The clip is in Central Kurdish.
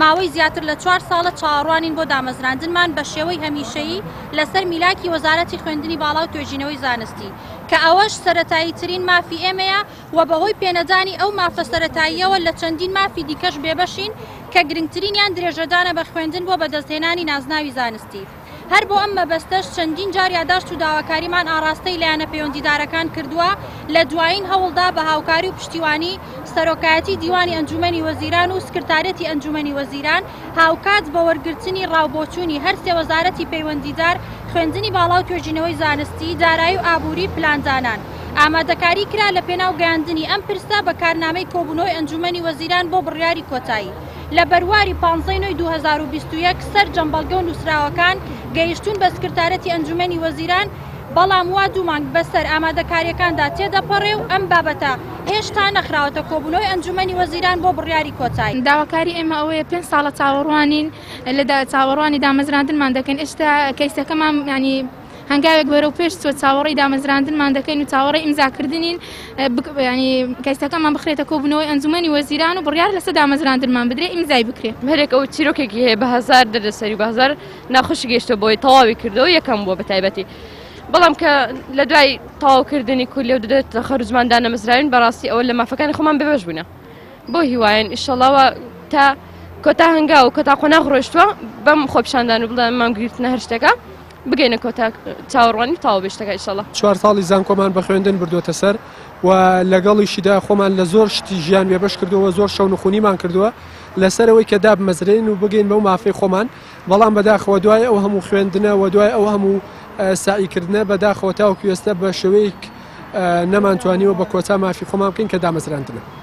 ماوەی زیاتر لە 4 ساڵە چاوەڕوانین بۆ دامەزراندنمان بە شێوەی هەمیشەیی لەسەر میلاکی وەزارەتی خوێندنی باڵا و توێژینەوەی زانستی کە ئەوەش سەرەتاییترین مافی ئێمەیە و بەهۆی پێنەدانی ئەو مافە سەرەتاییەوە لە چەندین مافی دیکەش بێبەشین کە گرنگترینیان درێژەدانە بە خوێندن بۆ بەدەستهێنانی نازناوی زانستی. هەر بۆ ئەم مەبەستەش چەندین جار یادداشت و داواکاریمان ئاڕاستەی لایەنە پەیوەندیدارەکان کردووە لە دوایین هەوڵدا بە هاوکاری و پشتیوانی سەرۆکایەتی دیوانی ئەنجومەنی وەزیران و سکرتارەتی ئەنجومەنی وەزیران هاوکات بە وەرگرتنی ڕاوبۆچوونی هەر سێ وەزارەتی پەیوەندیدار خوێندنی باڵا و توێژینەوەی زانستی دارایی و ئابووری پلاندانان. ئامادەکاری کرا لە پێناو گەیاندنی ئەم پرسە بە کارنامەی کۆبوونەوەی ئەنجومەنی وەزیران بۆ بڕیاری کۆتایی. لە بەرواری 15 2021 سەر جەمبەڵگە و نووسراوەکان گەیشتون بە سکرتارەتی ئەنجومەنی وەزیران بەڵام وا 2 مانگ بەسەر ئامادەکاریەکاندا تێدەپەڕێ و ئەم بابەتە هێشتا نەخراوەتە کۆبوونەوەی ئەنجومەنی وەزیران بۆ بڕیاری کۆتایی. داواکاری ئێمە ئەوەیە 5 ساڵە چاوەڕوانین لە چاوەڕوانی دامەزراندنمان دەکەن ئێستا کەیسەکەمان ینی هەنگاوێک بەرە و پێش چوە چاوەڕێی دامەزراندنمان دەکەین و چاوەڕێی ئیمزاکردنین ینی کەیسەکەمان بخرێتە کۆبوونەوەی ئەنجومەنی وەزیران و بڕیار لەسەر دامەزراندنمان بدرێ ئیمزای بکرێت. هەرێک ئەو چیرۆکێکی هەیە بە هەزار دەرەسەری بە هەزار ناخۆشی گەیشتە بۆی تەواوی کردەوە یەکەم بووە بە تایبەتی بەڵام کە لە دوای تەواوکردنی کولی و دەدێت خەرجمان دانەمەزراوین بەڕاستی ئەوە لە مافەکانی خۆمان بێبەش بوونە بۆ هیوایەن ئینشەڵڵاوە تا کۆتا هەنگا و کۆتا قۆناغ ڕۆیشتووە بەم خۆپیشاندان و بڵێ مامگرتنە هەر شتێکە بگەینە کۆتا چاوەڕوانی تاوا بێشتەکە ئینشەڵڵا. 4 ساڵی زانکۆمان بە خوێندن بردووەتە سەر و لەگەڵیشیدا خۆمان لە زۆر شتی ژیان بێبەش کردووە زۆر شەو نخوونیمان کردووە لەسەرەوەی کە دابمەزرێن و بگەین بەو مافەی خۆمان بەڵام بەداخەوە دوای ئەو هەموو خوێندنە و دوای ئەو هەموو سعیکردنە بەداخەوە تاوەکو ئێستا بە شێوەیەک نەمانتوانیوە بە کۆتا مافی خۆمان بکەین کە دامەزراندنە.